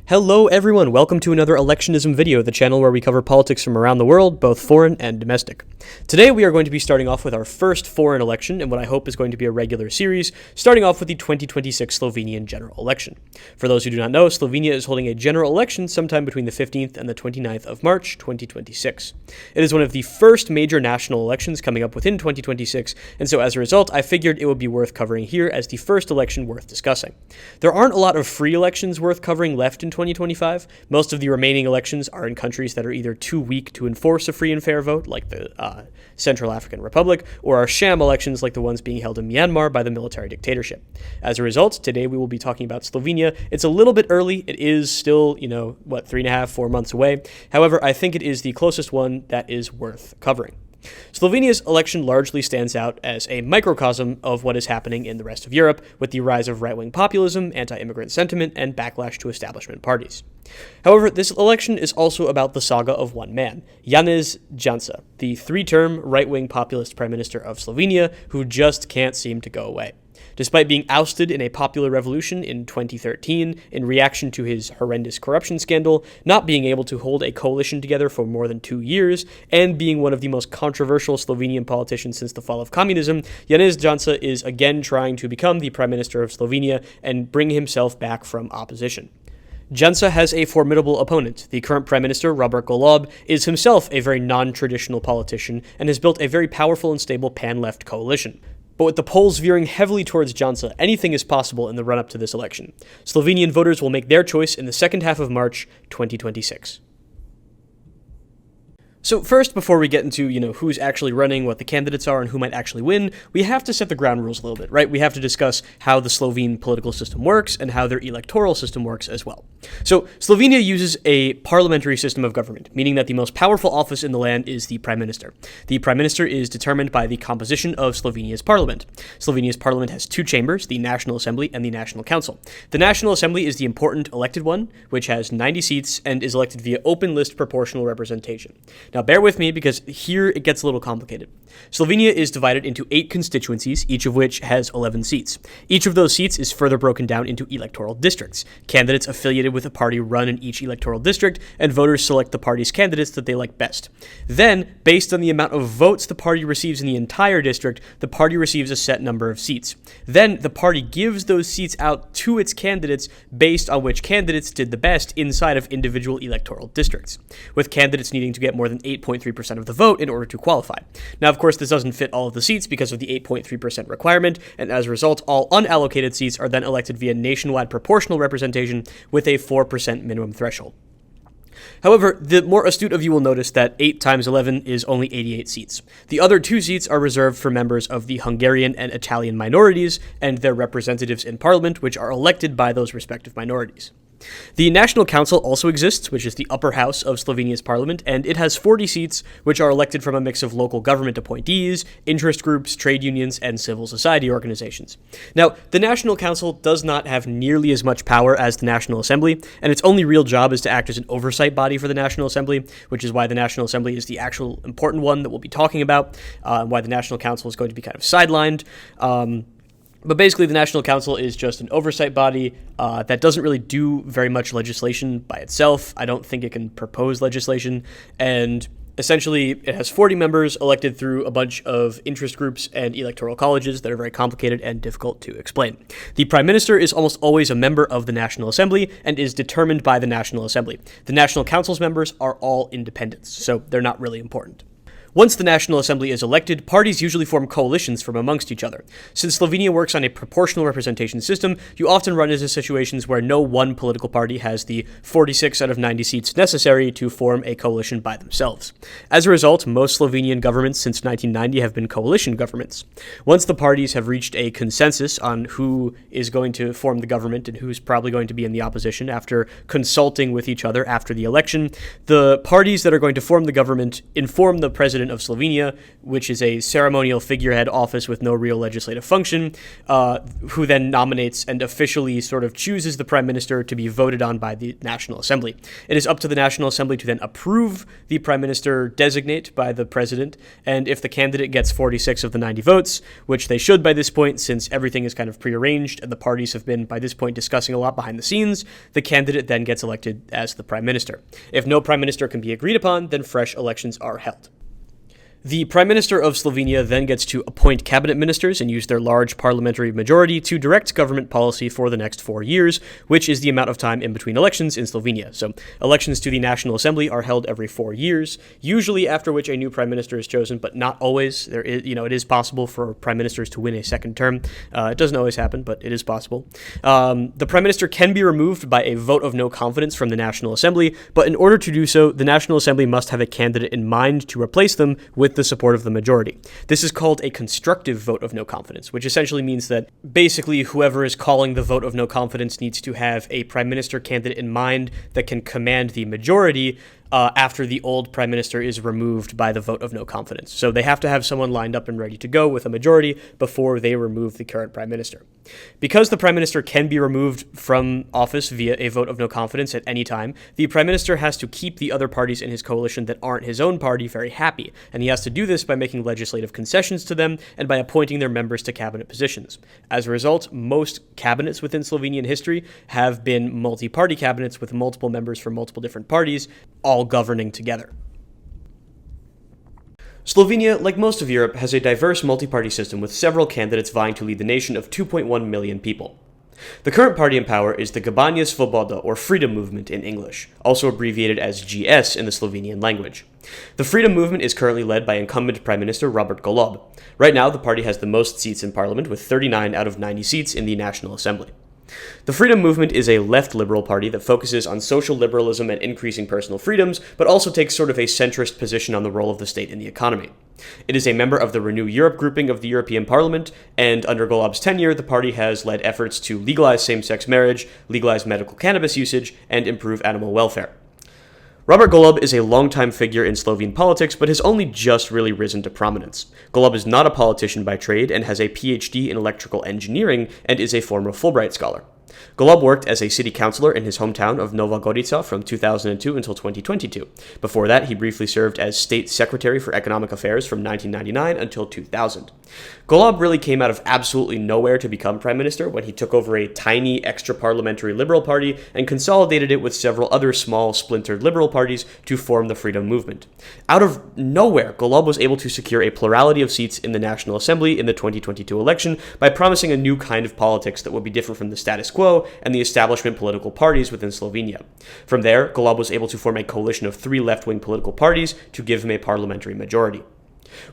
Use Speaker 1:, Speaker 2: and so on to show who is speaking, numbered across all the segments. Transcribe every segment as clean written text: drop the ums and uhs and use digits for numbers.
Speaker 1: Hello everyone, welcome to another Electionism video, the channel where we cover politics from around the world, both foreign and domestic. Today we are going to be starting off with our first foreign election in what I hope is going to be a regular series, starting off with the 2026 Slovenian general election. For those who do not know, Slovenia is holding a general election sometime between the 15th and the 29th of March, 2026. It is one of the first major national elections coming up within 2026, and so as a result, I figured it would be worth covering here as the first election worth discussing. There aren't a lot of free elections worth covering left in 2025. Most of the remaining elections are in countries that are either too weak to enforce a free and fair vote, like the Central African Republic, or are sham elections like the ones being held in Myanmar by the military dictatorship. As a result, today we will be talking about Slovenia. It's a little bit early. It is still, 3.5, 4 months away. However, I think it is the closest one that is worth covering. Slovenia's election largely stands out as a microcosm of what is happening in the rest of Europe, with the rise of right-wing populism, anti-immigrant sentiment, and backlash to establishment parties. However, this election is also about the saga of one man, Janez Janša, the three-term right-wing populist prime minister of Slovenia, who just can't seem to go away. Despite being ousted in a popular revolution in 2013 in reaction to his horrendous corruption scandal, not being able to hold a coalition together for more than 2 years, and being one of the most controversial Slovenian politicians since the fall of communism, Janez Janša is again trying to become the Prime Minister of Slovenia and bring himself back from opposition. Janša has a formidable opponent. The current Prime Minister, Robert Golob, is himself a very non-traditional politician and has built a very powerful and stable pan-left coalition. But with the polls veering heavily towards Janša, anything is possible in the run-up to this election. Slovenian voters will make their choice in the second half of March 2026. So first, before we get into, who's actually running, what the candidates are, and who might actually win, we have to set the ground rules a little bit, right? We have to discuss how the Slovene political system works and how their electoral system works as well. So Slovenia uses a parliamentary system of government, meaning that the most powerful office in the land is the Prime Minister. The Prime Minister is determined by the composition of Slovenia's parliament. Slovenia's parliament has two chambers, the National Assembly and the National Council. The National Assembly is the important elected one, which has 90 seats and is elected via open list proportional representation. Now, bear with me because here it gets a little complicated. Slovenia is divided into 8 constituencies, each of which has 11 seats. Each of those seats is further broken down into electoral districts. Candidates affiliated with a party run in each electoral district, and voters select the party's candidates that they like best. Then, based on the amount of votes the party receives in the entire district, the party receives a set number of seats. Then, the party gives those seats out to its candidates based on which candidates did the best inside of individual electoral districts, with candidates needing to get more than 8.3% of the vote in order to qualify. Now, of course, this doesn't fit all of the seats because of the 8.3% requirement, and as a result, all unallocated seats are then elected via nationwide proportional representation with a 4% minimum threshold. However, the more astute of you will notice that 8 times 11 is only 88 seats. The other 2 seats are reserved for members of the Hungarian and Italian minorities and their representatives in parliament, which are elected by those respective minorities. The National Council also exists, which is the upper house of Slovenia's parliament, and it has 40 seats, which are elected from a mix of local government appointees, interest groups, trade unions, and civil society organizations. Now, the National Council does not have nearly as much power as the National Assembly, and its only real job is to act as an oversight body for the National Assembly, which is why the National Assembly is the actual important one that we'll be talking about, and why the National Council is going to be kind of sidelined. But basically, the National Council is just an oversight body that doesn't really do very much legislation by itself. I don't think it can propose legislation. And essentially, it has 40 members elected through a bunch of interest groups and electoral colleges that are very complicated and difficult to explain. The Prime Minister is almost always a member of the National Assembly and is determined by the National Assembly. The National Council's members are all independents, so they're not really important. Once the National Assembly is elected, parties usually form coalitions from amongst each other. Since Slovenia works on a proportional representation system, you often run into situations where no one political party has the 46 out of 90 seats necessary to form a coalition by themselves. As a result, most Slovenian governments since 1990 have been coalition governments. Once the parties have reached a consensus on who is going to form the government and who's probably going to be in the opposition after consulting with each other after the election, the parties that are going to form the government inform the president president of Slovenia, which is a ceremonial figurehead office with no real legislative function, who then nominates and officially sort of chooses the prime minister to be voted on by the National Assembly. It is up to the National Assembly to then approve the prime minister designate by the president, and if the candidate gets 46 of the 90 votes, which they should by this point since everything is kind of prearranged and the parties have been by this point discussing a lot behind the scenes, the candidate then gets elected as the prime minister. If no prime minister can be agreed upon, then fresh elections are held. The Prime Minister of Slovenia then gets to appoint cabinet ministers and use their large parliamentary majority to direct government policy for the next 4 years, which is the amount of time in between elections in Slovenia. So elections to the National Assembly are held every 4 years, usually after which a new prime minister is chosen, but not always. It is possible for prime ministers to win a second term. It doesn't always happen, but it is possible. The prime minister can be removed by a vote of no confidence from the National Assembly, but in order to do so, the National Assembly must have a candidate in mind to replace them with the support of the majority. This is called a constructive vote of no confidence, which essentially means that basically whoever is calling the vote of no confidence needs to have a prime minister candidate in mind that can command the majority after the old prime minister is removed by the vote of no confidence. So they have to have someone lined up and ready to go with a majority before they remove the current prime minister. Because the prime minister can be removed from office via a vote of no confidence at any time, the prime minister has to keep the other parties in his coalition that aren't his own party very happy, and he has to do this by making legislative concessions to them and by appointing their members to cabinet positions. As a result, most cabinets within Slovenian history have been multi-party cabinets with multiple members from multiple different parties, all governing together. Slovenia, like most of Europe, has a diverse multi-party system with several candidates vying to lead the nation of 2.1 million people. The current party in power is the Gibanje Svoboda, or Freedom Movement in English, also abbreviated as GS in the Slovenian language. The Freedom Movement is currently led by incumbent Prime Minister Robert Golob. Right now, the party has the most seats in parliament, with 39 out of 90 seats in the National Assembly. The Freedom Movement is a left liberal party that focuses on social liberalism and increasing personal freedoms, but also takes sort of a centrist position on the role of the state in the economy. It is a member of the Renew Europe grouping of the European Parliament, and under Golob's tenure, the party has led efforts to legalize same-sex marriage, legalize medical cannabis usage, and improve animal welfare. Robert Golob is a longtime figure in Slovene politics, but has only just really risen to prominence. Golob is not a politician by trade and has a PhD in electrical engineering and is a former Fulbright scholar. Golob worked as a city councillor in his hometown of Nova Gorica from 2002 until 2022. Before that, he briefly served as state secretary for economic affairs from 1999 until 2000. Golob really came out of absolutely nowhere to become prime minister when he took over a tiny extra-parliamentary liberal party and consolidated it with several other small splintered liberal parties to form the Freedom Movement. Out of nowhere, Golob was able to secure a plurality of seats in the National Assembly in the 2022 election by promising a new kind of politics that would be different from the status quo and the establishment political parties within Slovenia. From there, Golob was able to form a coalition of 3 left-wing political parties to give him a parliamentary majority.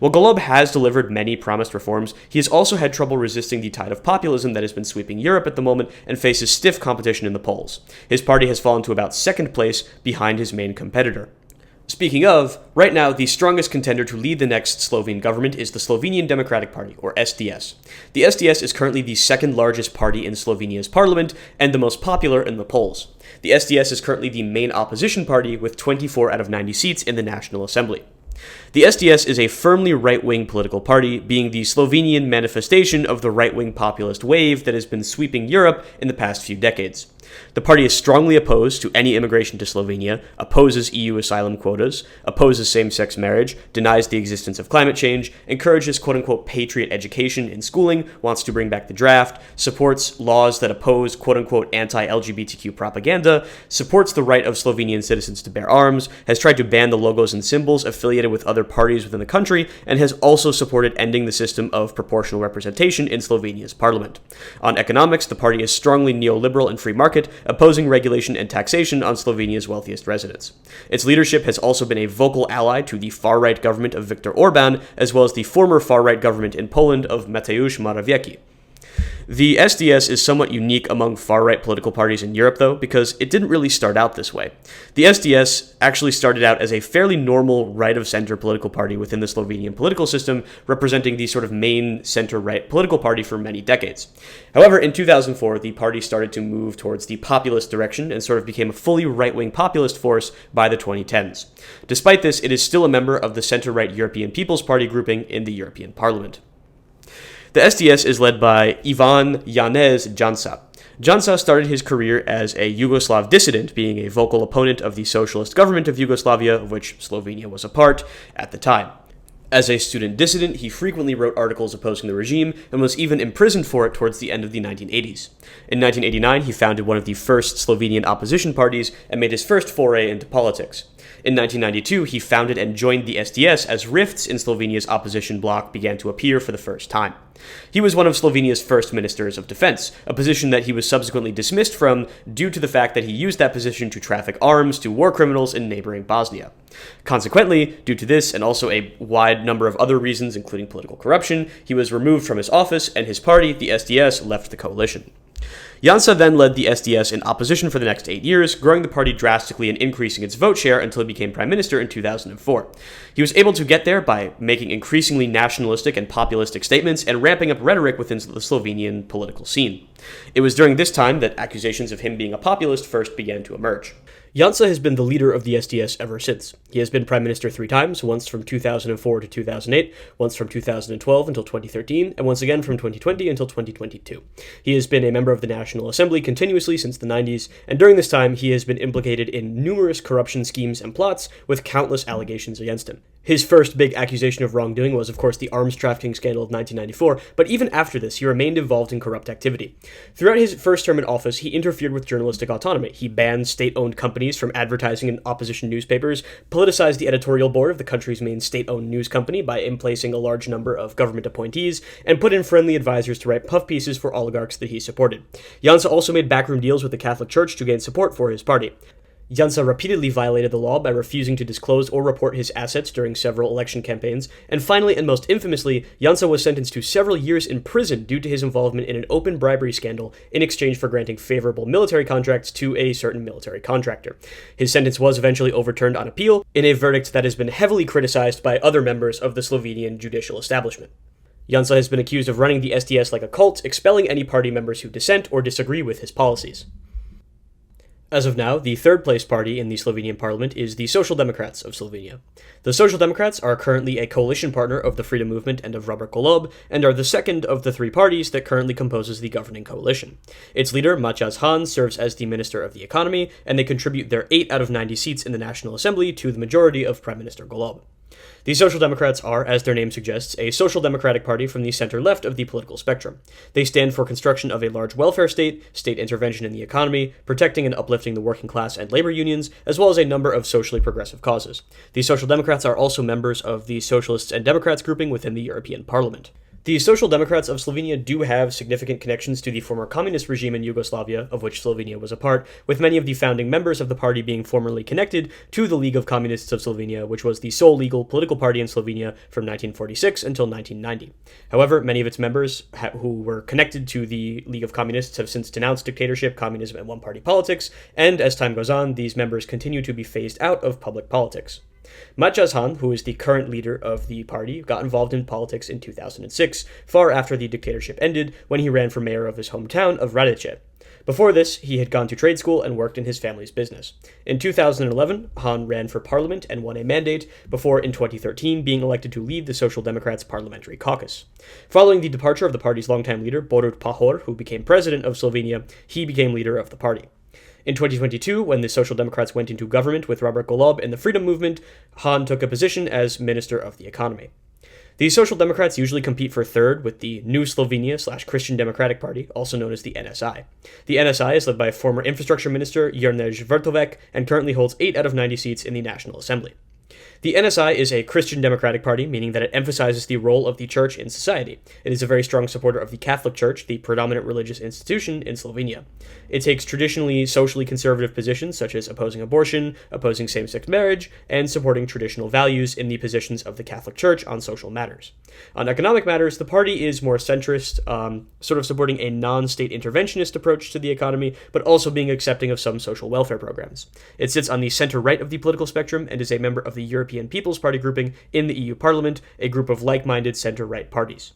Speaker 1: While Golob has delivered many promised reforms, he has also had trouble resisting the tide of populism that has been sweeping Europe at the moment and faces stiff competition in the polls. His party has fallen to about 2nd place behind his main competitor. Speaking of, right now the strongest contender to lead the next Slovene government is the Slovenian Democratic Party, or SDS. The SDS is currently the 2nd largest party in Slovenia's parliament and the most popular in the polls. The SDS is currently the main opposition party with 24 out of 90 seats in the National Assembly. The SDS is a firmly right-wing political party, being the Slovenian manifestation of the right-wing populist wave that has been sweeping Europe in the past few decades. The party is strongly opposed to any immigration to Slovenia, opposes EU asylum quotas, opposes same-sex marriage, denies the existence of climate change, encourages quote-unquote patriot education in schooling, wants to bring back the draft, supports laws that oppose quote-unquote anti-LGBTQ propaganda, supports the right of Slovenian citizens to bear arms, has tried to ban the logos and symbols affiliated with other parties within the country, and has also supported ending the system of proportional representation in Slovenia's parliament. On economics, the party is strongly neoliberal and free market, opposing regulation and taxation on Slovenia's wealthiest residents. Its leadership has also been a vocal ally to the far-right government of Viktor Orban, as well as the former far-right government in Poland of Mateusz Morawiecki. The SDS is somewhat unique among far-right political parties in Europe, though, because it didn't really start out this way. The SDS actually started out as a fairly normal right-of-center political party within the Slovenian political system, representing the sort of main center-right political party for many decades. However, in 2004, the party started to move towards the populist direction and sort of became a fully right-wing populist force by the 2010s. Despite this, it is still a member of the center-right European People's Party grouping in the European Parliament. The SDS is led by Ivan Janez Jansa. Jansa started his career as a Yugoslav dissident, being a vocal opponent of the socialist government of Yugoslavia, of which Slovenia was a part at the time. As a student dissident, he frequently wrote articles opposing the regime and was even imprisoned for it towards the end of the 1980s. In 1989, he founded one of the first Slovenian opposition parties and made his first foray into politics. In 1992, he founded and joined the SDS as rifts in Slovenia's opposition bloc began to appear for the first time. He was one of Slovenia's first ministers of defense, a position that he was subsequently dismissed from due to the fact that he used that position to traffic arms to war criminals in neighboring Bosnia. Consequently, due to this and also a wide number of other reasons, including political corruption, he was removed from his office and his party, the SDS, left the coalition. Jansa then led the SDS in opposition for the next 8 years, growing the party drastically and increasing its vote share until he became prime minister in 2004. He was able to get there by making increasingly nationalistic and populistic statements and ramping up rhetoric within the Slovenian political scene. It was during this time that accusations of him being a populist first began to emerge. Jansa has been the leader of the SDS ever since. He has been prime minister 3 times, once from 2004 to 2008, once from 2012 until 2013, and once again from 2020 until 2022. He has been a member of the National Assembly continuously since the 90s, and during this time he has been implicated in numerous corruption schemes and plots with countless allegations against him. His first big accusation of wrongdoing was, of course, the arms trafficking scandal of 1994, but even after this, he remained involved in corrupt activity. Throughout his first term in office, he interfered with journalistic autonomy. He banned state-owned companies from advertising in opposition newspapers, politicized the editorial board of the country's main state-owned news company by emplacing a large number of government appointees, and put in friendly advisors to write puff pieces for oligarchs that he supported. Jansa also made backroom deals with the Catholic Church to gain support for his party. Jansa repeatedly violated the law by refusing to disclose or report his assets during several election campaigns, and finally and most infamously, Jansa was sentenced to several years in prison due to his involvement in an open bribery scandal in exchange for granting favorable military contracts to a certain military contractor. His sentence was eventually overturned on appeal in a verdict that has been heavily criticized by other members of the Slovenian judicial establishment. Jansa has been accused of running the SDS like a cult, expelling any party members who dissent or disagree with his policies. As of now, the third-place party in the Slovenian parliament is the Social Democrats of Slovenia. The Social Democrats are currently a coalition partner of the Freedom Movement and of Robert Golob, and are the second of the 3 parties that currently composes the governing coalition. Its leader, Matthias Hahn, serves as the Minister of the Economy, and they contribute their 8 out of 90 seats in the National Assembly to the majority of Prime Minister Golob. The Social Democrats are, as their name suggests, a social democratic party from the center-left of the political spectrum. They stand for construction of a large welfare state, state intervention in the economy, protecting and uplifting the working class and labor unions, as well as a number of socially progressive causes. The Social Democrats are also members of the Socialists and Democrats grouping within the European Parliament. The Social Democrats of Slovenia do have significant connections to the former communist regime in Yugoslavia, of which Slovenia was a part, with many of the founding members of the party being formerly connected to the League of Communists of Slovenia, which was the sole legal political party in Slovenia from 1946 until 1990. However, many of its members who were connected to the League of Communists have since denounced dictatorship, communism, and one-party politics, and as time goes on, these members continue to be phased out of public politics. Matthias Hahn, who is the current leader of the party, got involved in politics in 2006, far after the dictatorship ended, when he ran for mayor of his hometown of Radice. Before this, he had gone to trade school and worked in his family's business. In 2011, Hahn ran for parliament and won a mandate, before in 2013 being elected to lead the Social Democrats' parliamentary caucus. Following the departure of the party's longtime leader, Borut Pahor, who became president of Slovenia, he became leader of the party. In 2022, when the Social Democrats went into government with Robert Golob and the Freedom Movement, Hahn took a position as Minister of the Economy. The Social Democrats usually compete for third with the New Slovenia/Christian Democratic Party, also known as the NSI. The NSI is led by former Infrastructure Minister Jernej Vrtovec and currently holds 8 out of 90 seats in the National Assembly. The NSI is a Christian democratic party, meaning that it emphasizes the role of the church in society. It is a very strong supporter of the Catholic Church, the predominant religious institution in Slovenia. It takes traditionally socially conservative positions, such as opposing abortion, opposing same-sex marriage, and supporting traditional values in the positions of the Catholic Church on social matters. On economic matters, the party is more centrist, sort of supporting a non-state interventionist approach to the economy, but also being accepting of some social welfare programs. It sits on the center-right of the political spectrum and is a member of the European People's Party grouping in the EU Parliament, a group of like-minded center-right parties.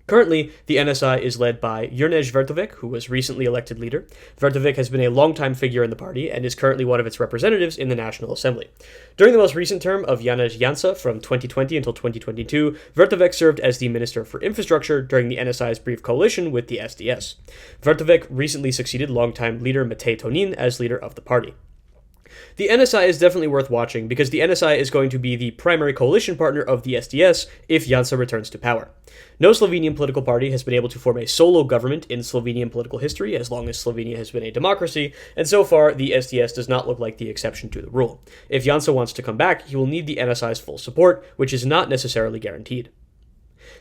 Speaker 1: Currently, the NSI is led by Jurnej Vertovec, who was recently elected leader. Vertovec has been a long-time figure in the party and is currently one of its representatives in the National Assembly. During the most recent term of Janez Janša from 2020 until 2022, Vertovec served as the Minister for Infrastructure during the NSI's brief coalition with the SDS. Vertovec recently succeeded longtime leader Matej Tonin as leader of the party. The NSI is definitely worth watching because the NSI is going to be the primary coalition partner of the SDS if Janša returns to power. No Slovenian political party has been able to form a solo government in Slovenian political history as long as Slovenia has been a democracy, and so far the SDS does not look like the exception to the rule. If Janša wants to come back, he will need the NSI's full support, which is not necessarily guaranteed.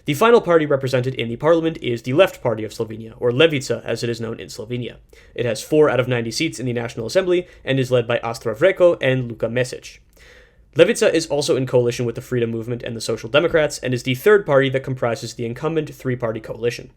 Speaker 1: The final party represented in the parliament is the Left Party of Slovenia, or Levica as it is known in Slovenia. It has 4 out of 90 seats in the National Assembly and is led by Astra Vreko and Luka Mesic. Levica is also in coalition with the Freedom Movement and the Social Democrats and is the third party that comprises the incumbent three-party coalition.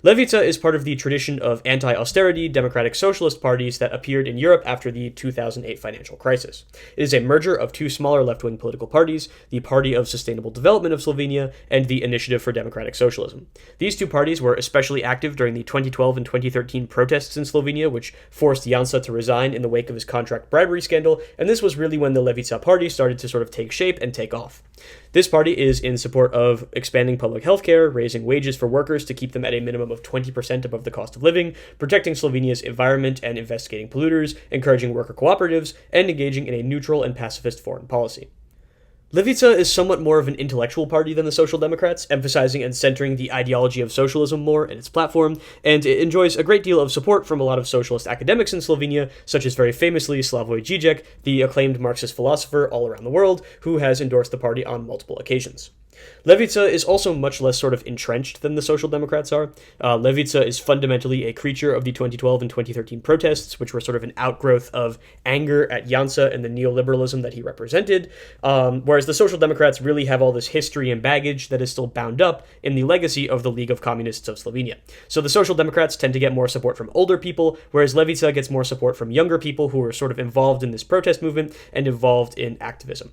Speaker 1: Levica is part of the tradition of anti-austerity democratic socialist parties that appeared in Europe after the 2008 financial crisis. It is a merger of 2 smaller left-wing political parties, the Party of Sustainable Development of Slovenia and the Initiative for Democratic Socialism. These 2 parties were especially active during the 2012 and 2013 protests in Slovenia, which forced Janša to resign in the wake of his contract bribery scandal, and this was really when the Levica party started to sort of take shape and take off. This party is in support of expanding public health care, raising wages for workers to keep them at a minimum of 20% above the cost of living, protecting Slovenia's environment and investigating polluters, encouraging worker cooperatives, and engaging in a neutral and pacifist foreign policy. Levica is somewhat more of an intellectual party than the Social Democrats, emphasizing and centering the ideology of socialism more in its platform, and it enjoys a great deal of support from a lot of socialist academics in Slovenia, such as very famously Slavoj Žižek, the acclaimed Marxist philosopher all around the world, who has endorsed the party on multiple occasions. Levica is also much less sort of entrenched than the Social Democrats are. Levica is fundamentally a creature of the 2012 and 2013 protests, which were sort of an outgrowth of anger at Janša and the neoliberalism that he represented, whereas the Social Democrats really have all this history and baggage that is still bound up in the legacy of the League of Communists of Slovenia. So the Social Democrats tend to get more support from older people, whereas Levica gets more support from younger people who are sort of involved in this protest movement and involved in activism.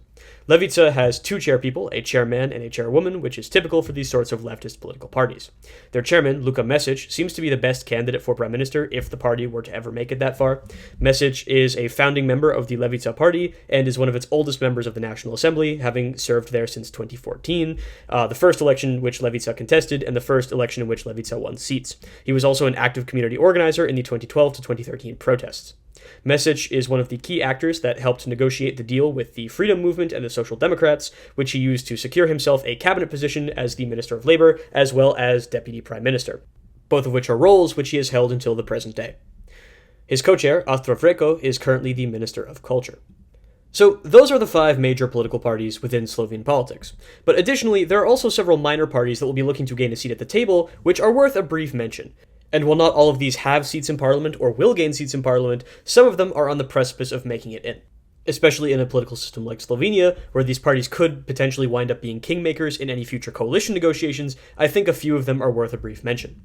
Speaker 1: Levica has 2 chairpeople, a chairman and a chairwoman, which is typical for these sorts of leftist political parties. Their chairman, Luka Mesic, seems to be the best candidate for prime minister if the party were to ever make it that far. Mesic is a founding member of the Levica party and is one of its oldest members of the National Assembly, having served there since 2014, the first election in which Levica contested and the first election in which Levica won seats. He was also an active community organizer in the 2012 to 2013 protests. Mesic is one of the key actors that helped negotiate the deal with the Freedom Movement and the Social Democrats, which he used to secure himself a cabinet position as the Minister of Labour, as well as Deputy Prime Minister, both of which are roles which he has held until the present day. His co-chair, Astra Vreko, is currently the Minister of Culture. So those are the 5 major political parties within Slovene politics. But additionally, there are also several minor parties that will be looking to gain a seat at the table, which are worth a brief mention. And while not all of these have seats in parliament or will gain seats in parliament, some of them are on the precipice of making it in. Especially in a political system like Slovenia, where these parties could potentially wind up being kingmakers in any future coalition negotiations, I think a few of them are worth a brief mention.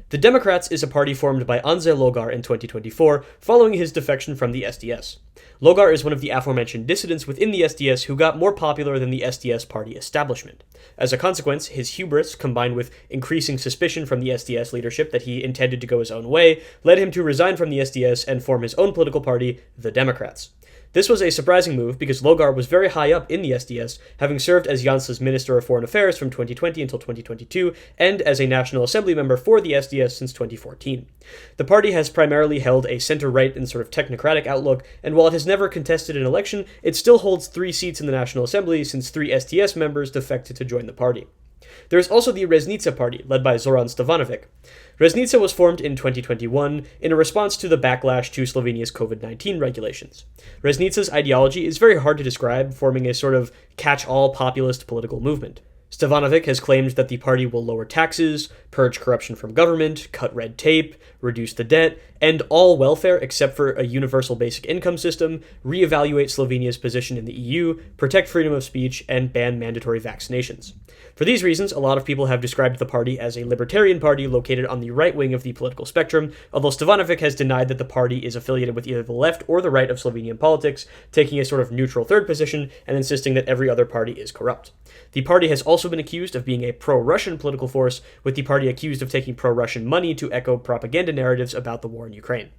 Speaker 1: The Democrats is a party formed by Anže Logar in 2024, following his defection from the SDS. Logar is one of the aforementioned dissidents within the SDS who got more popular than the SDS party establishment. As a consequence, his hubris, combined with increasing suspicion from the SDS leadership that he intended to go his own way, led him to resign from the SDS and form his own political party, the Democrats. This was a surprising move because Logar was very high up in the SDS, having served as Janša's Minister of Foreign Affairs from 2020 until 2022, and as a National Assembly member for the SDS since 2014. The party has primarily held a center-right and sort of technocratic outlook, and while it has never contested an election, it still holds 3 seats in the National Assembly since 3 STS members defected to join the party. There is also the Reznica party, led by Zoran Stevanovic. Reznica was formed in 2021 in a response to the backlash to Slovenia's COVID-19 regulations. Reznica's ideology is very hard to describe, forming a sort of catch-all populist political movement. Stevanovic has claimed that the party will lower taxes, purge corruption from government, cut red tape, reduce the debt, end all welfare except for a universal basic income system, reevaluate Slovenia's position in the EU, protect freedom of speech, and ban mandatory vaccinations. For these reasons, a lot of people have described the party as a libertarian party located on the right wing of the political spectrum, although Stevanovic has denied that the party is affiliated with either the left or the right of Slovenian politics, taking a sort of neutral third position and insisting that every other party is corrupt. The party has also been accused of being a pro-Russian political force, with the party accused of taking pro-Russian money to echo propaganda narratives about the war in Ukraine.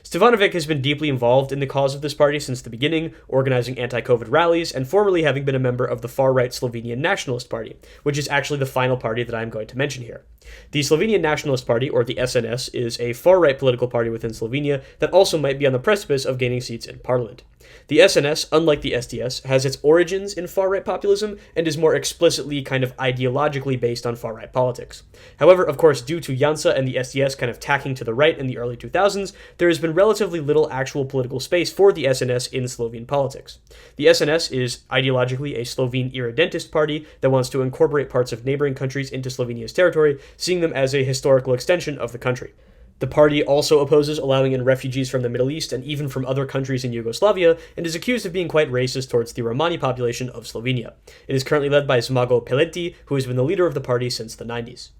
Speaker 1: Stevanovic has been deeply involved in the cause of this party since the beginning, organizing anti-COVID rallies, and formerly having been a member of the far-right Slovenian Nationalist Party, which is actually the final party that I am going to mention here. The Slovenian Nationalist Party, or the SNS, is a far-right political party within Slovenia that also might be on the precipice of gaining seats in parliament. The SNS, unlike the SDS, has its origins in far-right populism and is more explicitly kind of ideologically based on far-right politics. However, of course, due to Janša and the SDS kind of tacking to the right in the early 2000s, there has been relatively little actual political space for the SNS in Slovene politics. The SNS is ideologically a Slovene irredentist party that wants to incorporate parts of neighboring countries into Slovenia's territory, seeing them as a historical extension of the country. The party also opposes allowing in refugees from the Middle East and even from other countries in Yugoslavia, and is accused of being quite racist towards the Romani population of Slovenia. It is currently led by Zmago Peleti, who has been the leader of the party since the 90s.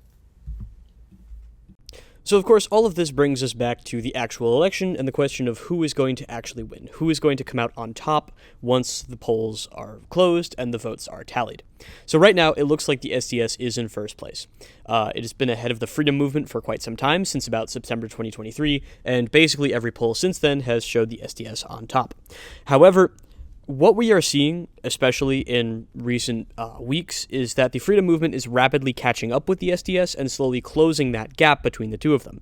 Speaker 1: So, of course, all of this brings us back to the actual election and the question of who is going to actually win, who is going to come out on top once the polls are closed and the votes are tallied. So right now, it looks like the SDS is in first place. It has been ahead of the freedom movement for quite some time, since about September 2023, and basically every poll since then has showed the SDS on top. However, what we are seeing, especially in recent weeks, is that the freedom movement is rapidly catching up with the SDS and slowly closing that gap between the two of them.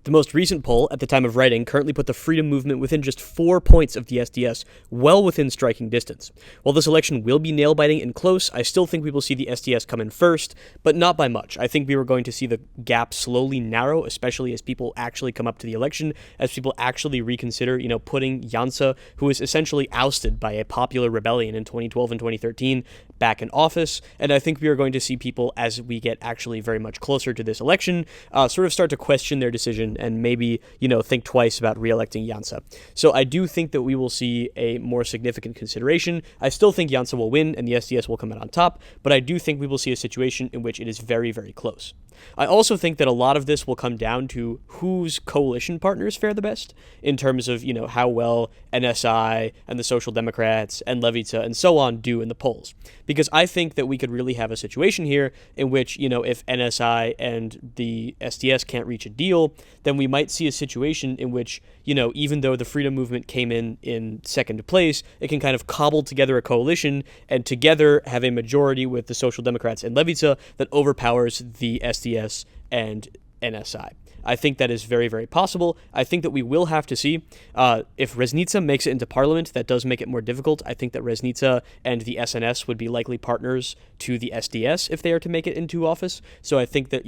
Speaker 1: The most recent poll, at the time of writing, currently put the freedom movement within just 4 points of the SDS, well within striking distance. While this election will be nail-biting and close, I still think we will see the SDS come in first, but not by much. I think we are going to see the gap slowly narrow, especially as people actually come up to the election, as people actually reconsider, putting Janša, who was essentially ousted by a popular rebellion in 2012 and 2013, back in office. And I think we are going to see people, as we get actually very much closer to this election, sort of start to question their decision and maybe, think twice about re-electing Janša. So I do think that we will see a more significant consideration. I still think Janša will win and the SDS will come out on top, but I do think we will see a situation in which it is very, very close. I also think that a lot of this will come down to whose coalition partners fare the best in terms of, how well NSI and the Social Democrats and Levica and so on do in the polls. Because I think that we could really have a situation here in which, if NSI and the SDS can't reach a deal, then we might see a situation in which, even though the freedom movement came in second place, it can kind of cobble together a coalition and together have a majority with the Social Democrats and Levica that overpowers the SDS and NSI. I think that is very, very possible. I think that we will have to see if Reznica makes it into parliament. That does make it more difficult. I think that Reznica and the SNS would be likely partners to the SDS if they are to make it into office. So I think that,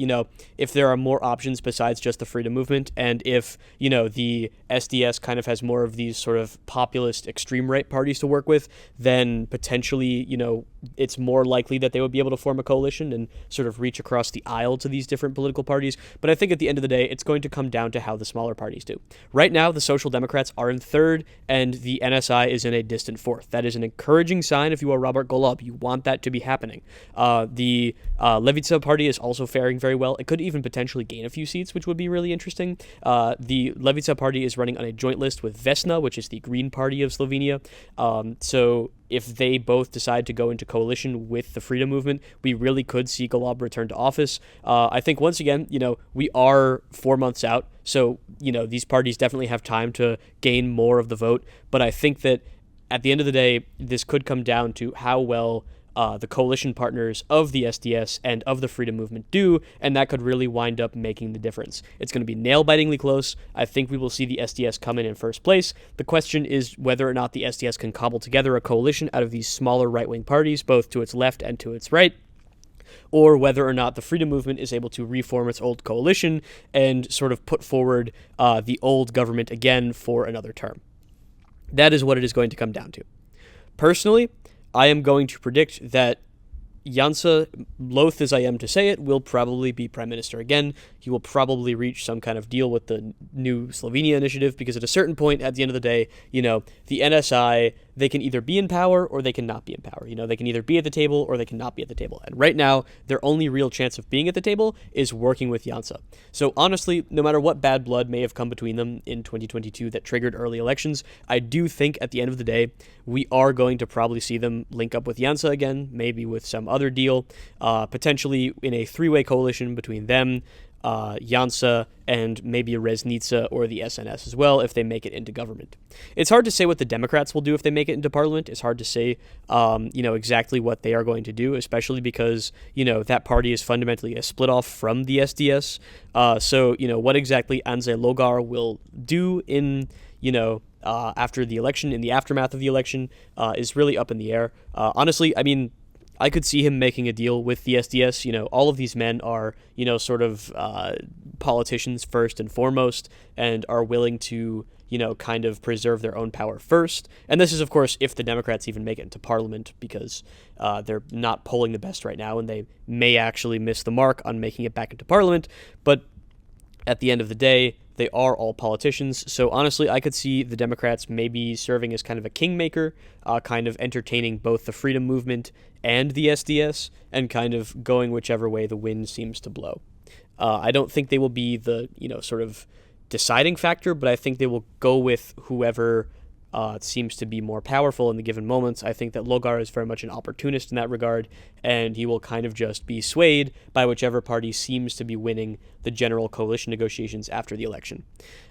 Speaker 1: if there are more options besides just the freedom movement, and if, the SDS kind of has more of these sort of populist extreme right parties to work with, then potentially, it's more likely that they would be able to form a coalition and sort of reach across the aisle to these different political parties. But I think at the end of the day, it's going to come down to how the smaller parties do. Right now, the Social Democrats are in third, and the NSI is in a distant fourth. That is an encouraging sign if you are Robert Golob. You want that to be happening. The Levica party is also faring very well. It could even potentially gain a few seats, which would be really interesting. The Levica party is running on a joint list with Vesna, which is the Green Party of Slovenia. So if they both decide to go into coalition with the freedom movement, we really could see Golob return to office. I think once again, we are 4 months out, so, these parties definitely have time to gain more of the vote. But I think that at the end of the day, this could come down to how well the coalition partners of the SDS and of the freedom movement do, and that could really wind up making the difference. It's going to be nail-bitingly close. I think we will see the SDS come in first place. The question is whether or not the SDS can cobble together a coalition out of these smaller right-wing parties, both to its left and to its right. or whether or not the freedom movement is able to reform its old coalition and sort of put forward the old government again for another term. That is what it is going to come down to. Personally, I am going to predict that Janša, loath as I am to say it, will probably be prime minister again. He will probably reach some kind of deal with the new Slovenia initiative, because at a certain point, at the end of the day, the NSI, they can either be in power or they can not be in power. They can either be at the table or they can not be at the table. And right now, their only real chance of being at the table is working with Janša. So honestly, no matter what bad blood may have come between them in 2022 that triggered early elections, I do think at the end of the day, we are going to probably see them link up with Janša again, maybe with some other deal, potentially in a three-way coalition between them, Janša, and maybe Reznica or the SNS as well if they make it into government. It's hard to say what the Democrats will do if they make it into parliament. It's hard to say, exactly what they are going to do, especially because, that party is fundamentally a split off from the SDS. So, what exactly Andrzej Logar will do in, after the election, in the aftermath of the election, is really up in the air. Honestly, I could see him making a deal with the SDS. All of these men are, sort of politicians first and foremost, and are willing to, kind of preserve their own power first. And this is, of course, if the Democrats even make it into parliament, because they're not polling the best right now, and they may actually miss the mark on making it back into parliament. But at the end of the day, they are all politicians. So honestly, I could see the Democrats maybe serving as kind of a kingmaker, kind of entertaining both the freedom movement and the SDS, and kind of going whichever way the wind seems to blow. I don't think they will be the, sort of deciding factor, but I think they will go with whoever seems to be more powerful in the given moments. I think that Logar is very much an opportunist in that regard, and he will kind of just be swayed by whichever party seems to be winning the general coalition negotiations after the election.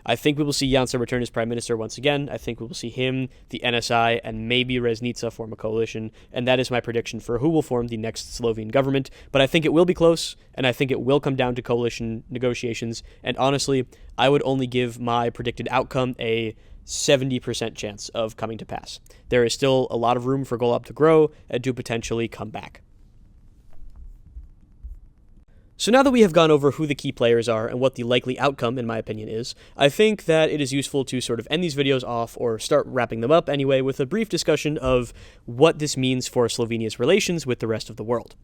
Speaker 1: I think we will see Janša return as prime minister once again. I think we will see him, the NSI, and maybe Reznica form a coalition, and that is my prediction for who will form the next Slovene government. But I think it will be close, and I think it will come down to coalition negotiations, and honestly, I would only give my predicted outcome a 70% chance of coming to pass. There is still a lot of room for Golob to grow and to potentially come back. So now that we have gone over who the key players are and what the likely outcome, in my opinion, is, I think that it is useful to sort of end these videos off, or start wrapping them up anyway, with a brief discussion of what this means for Slovenia's relations with the rest of the world.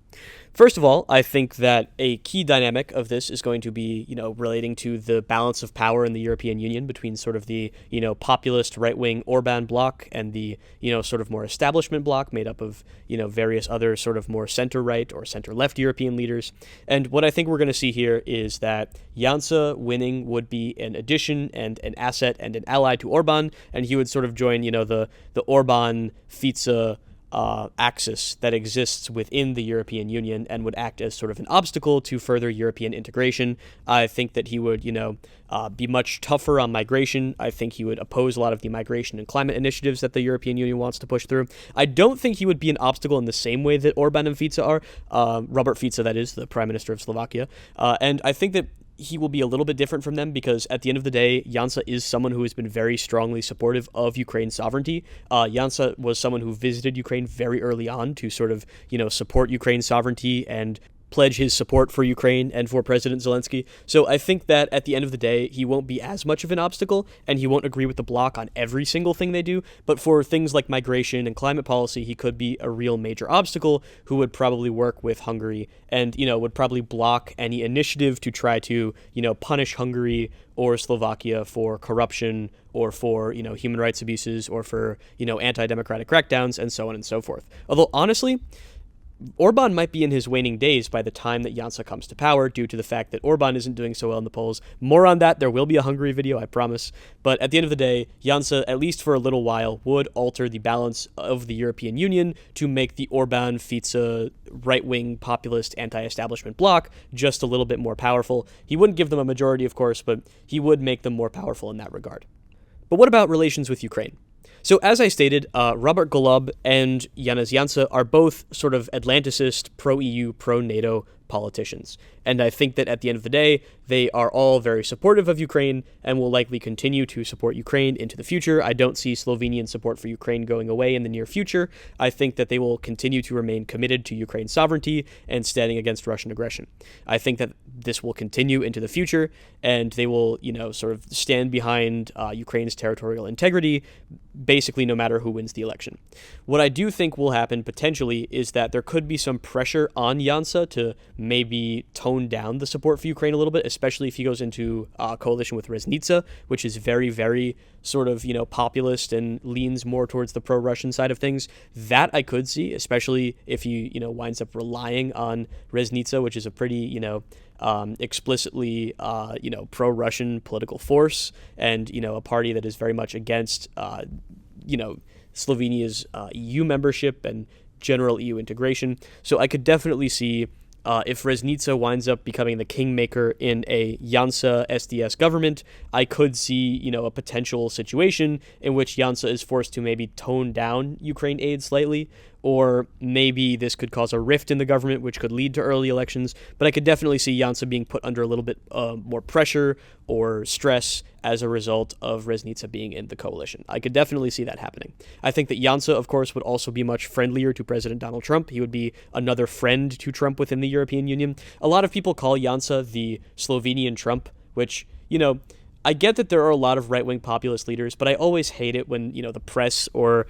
Speaker 1: First of all, I think that a key dynamic of this is going to be, relating to the balance of power in the European Union between sort of the, populist right-wing Orban bloc and the, sort of more establishment bloc made up of, various other sort of more center-right or center-left European leaders. And what I think we're going to see here is that Janša winning would be an addition and an asset and an ally to Orban, and he would sort of join, the Orban-Fico axis that exists within the European Union, and would act as sort of an obstacle to further European integration. I think that he would, be much tougher on migration. I think he would oppose a lot of the migration and climate initiatives that the European Union wants to push through. I don't think he would be an obstacle in the same way that Orban and Fico are. Robert Fico, that is, the Prime Minister of Slovakia. And I think that he will be a little bit different from them, because at the end of the day, Janša is someone who has been very strongly supportive of Ukraine's sovereignty. Janša was someone who visited Ukraine very early on to sort of, support Ukraine's sovereignty and pledge his support for Ukraine and for President Zelensky. So I think that at the end of the day, he won't be as much of an obstacle, and he won't agree with the bloc on every single thing they do. But for things like migration and climate policy, he could be a real major obstacle who would probably work with Hungary and, would probably block any initiative to try to, punish Hungary or Slovakia for corruption or for, human rights abuses or for, anti-democratic crackdowns and so on and so forth. Although, honestly, Orban might be in his waning days by the time that Janša comes to power, due to the fact that Orban isn't doing so well in the polls. More on that. There will be a Hungary video, I promise. But at the end of the day, Janša, at least for a little while, would alter the balance of the European Union to make the Orban-Fico right-wing populist anti-establishment bloc just a little bit more powerful. He wouldn't give them a majority, of course, but he would make them more powerful in that regard. But what about relations with Ukraine? So as I stated, Robert Golob and Janez Janša are both sort of Atlanticist, pro-EU, pro-NATO politicians. And I think that at the end of the day, they are all very supportive of Ukraine and will likely continue to support Ukraine into the future. I don't see Slovenian support for Ukraine going away in the near future. I think that they will continue to remain committed to Ukraine's sovereignty and standing against Russian aggression. I think that this will continue into the future, and they will, sort of stand behind Ukraine's territorial integrity, basically no matter who wins the election. What I do think will happen potentially is that there could be some pressure on Janša to maybe tone down the support for Ukraine a little bit, especially if he goes into a coalition with Reznica, which is very, very sort of, populist and leans more towards the pro-Russian side of things. That I could see, especially if he, winds up relying on Reznica, which is a pretty, explicitly, pro-Russian political force and, a party that is very much against, Slovenia's EU membership and general EU integration. So I could definitely see if Reznica winds up becoming the kingmaker in a Janša SDS government, I could see, a potential situation in which Janša is forced to maybe tone down Ukraine aid slightly, or maybe this could cause a rift in the government, which could lead to early elections. But I could definitely see Janša being put under a little bit more pressure or stress as a result of Reznica being in the coalition. I could definitely see that happening. I think that Janša, of course, would also be much friendlier to President Donald Trump. He would be another friend to Trump within the European Union. A lot of people call Janša the Slovenian Trump, which, I get that there are a lot of right-wing populist leaders, but I always hate it when, the press or,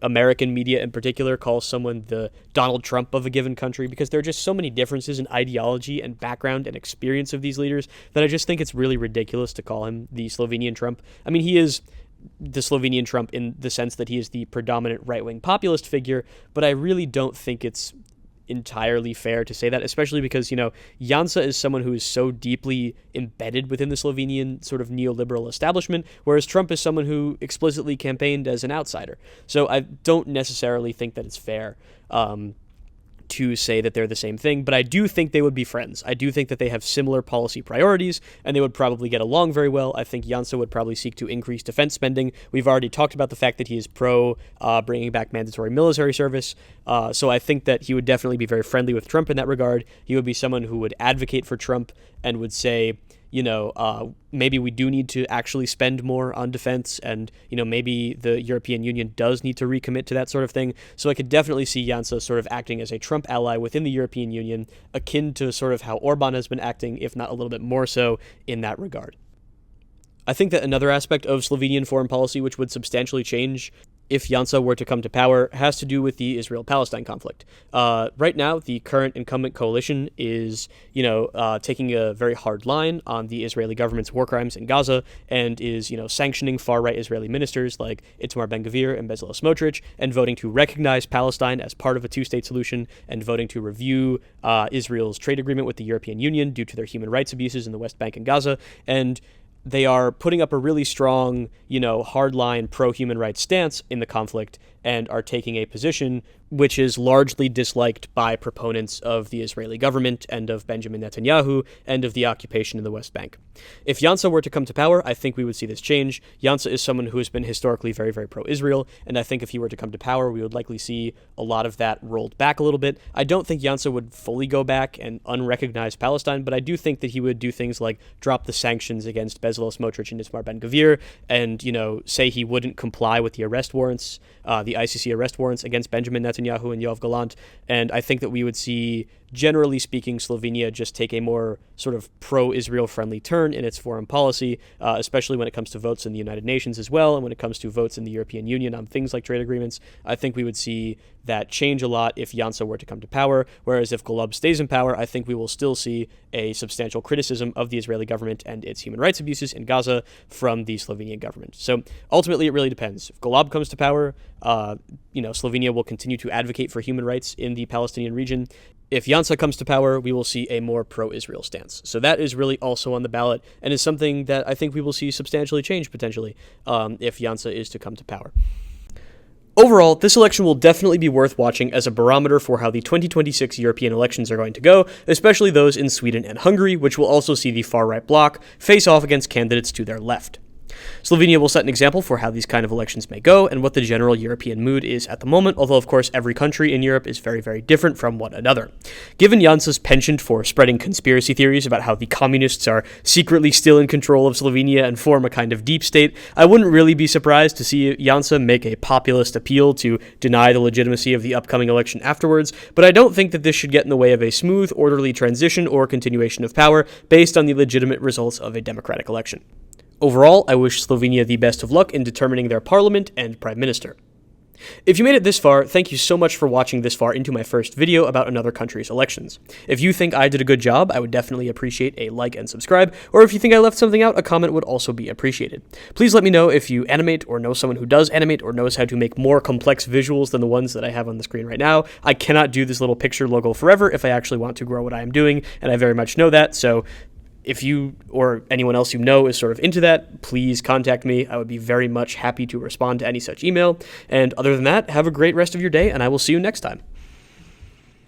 Speaker 1: American media in particular calls someone the Donald Trump of a given country, because there are just so many differences in ideology and background and experience of these leaders that I just think it's really ridiculous to call him the Slovenian Trump. I mean, he is the Slovenian Trump in the sense that he is the predominant right-wing populist figure, but I really don't think it's entirely fair to say that, especially because, Janša is someone who is so deeply embedded within the Slovenian sort of neoliberal establishment, whereas Trump is someone who explicitly campaigned as an outsider. So I don't necessarily think that it's fair to say that they're the same thing, but I do think they would be friends. I do think that they have similar policy priorities, and they would probably get along very well. I think Janša would probably seek to increase defense spending. We've already talked about the fact that he is pro bringing back mandatory military service, so I think that he would definitely be very friendly with Trump in that regard. He would be someone who would advocate for Trump and would say, maybe we do need to actually spend more on defense, and, maybe the European Union does need to recommit to that sort of thing. So I could definitely see Janša sort of acting as a Trump ally within the European Union, akin to sort of how Orban has been acting, if not a little bit more so in that regard. I think that another aspect of Slovenian foreign policy which would substantially change if Janša were to come to power has to do with the Israel-Palestine conflict. Right now, the current incumbent coalition is, taking a very hard line on the Israeli government's war crimes in Gaza and is, sanctioning far-right Israeli ministers like Itamar Ben-Gvir and Bezalel Smotrich, and voting to recognize Palestine as part of a two-state solution, and voting to review Israel's trade agreement with the European Union due to their human rights abuses in the West Bank and Gaza. And they are putting up a really strong, hardline pro-human rights stance in the conflict and are taking a position which is largely disliked by proponents of the Israeli government and of Benjamin Netanyahu and of the occupation in the West Bank. If Janša were to come to power, I think we would see this change. Janša is someone who has been historically very, very pro-Israel, and I think if he were to come to power, we would likely see a lot of that rolled back a little bit. I don't think Janša would fully go back and unrecognize Palestine, but I do think that he would do things like drop the sanctions against Bezalel Smotrich and Itamar Ben-Gvir and, say he wouldn't comply with the arrest warrants, the ICC arrest warrants against Benjamin Netanyahu and Yoav Gallant. And I think that we would see, generally speaking, Slovenia just take a more sort of pro-Israel friendly turn in its foreign policy, especially when it comes to votes in the United Nations as well, and when it comes to votes in the European Union on things like trade agreements. I think we would see that change a lot if Janša were to come to power, whereas if Golob stays in power, I think we will still see a substantial criticism of the Israeli government and its human rights abuses in Gaza from the Slovenian government. So ultimately, it really depends. If Golob comes to power, Slovenia will continue to advocate for human rights in the Palestinian region. If Janša comes to power, we will see a more pro-Israel stance. So that is really also on the ballot and is something that I think we will see substantially change potentially if Janša is to come to power. Overall, this election will definitely be worth watching as a barometer for how the 2026 European elections are going to go, especially those in Sweden and Hungary, which will also see the far-right bloc face off against candidates to their left. Slovenia will set an example for how these kind of elections may go and what the general European mood is at the moment, although of course every country in Europe is very, very different from one another. Given Jansa's penchant for spreading conspiracy theories about how the communists are secretly still in control of Slovenia and form a kind of deep state, I wouldn't really be surprised to see Jansa make a populist appeal to deny the legitimacy of the upcoming election afterwards, but I don't think that this should get in the way of a smooth, orderly transition or continuation of power based on the legitimate results of a democratic election. Overall, I wish Slovenia the best of luck in determining their parliament and prime minister. If you made it this far, thank you so much for watching this far into my first video about another country's elections. If you think I did a good job, I would definitely appreciate a like and subscribe, or if you think I left something out, a comment would also be appreciated. Please let me know if you animate or know someone who does animate or knows how to make more complex visuals than the ones that I have on the screen right now. I cannot do this little picture logo forever if I actually want to grow what I am doing, and I very much know that, so if you or anyone else you know is sort of into that, please contact me. I would be very much happy to respond to any such email. And other than that, have a great rest of your day, and I will see you next time.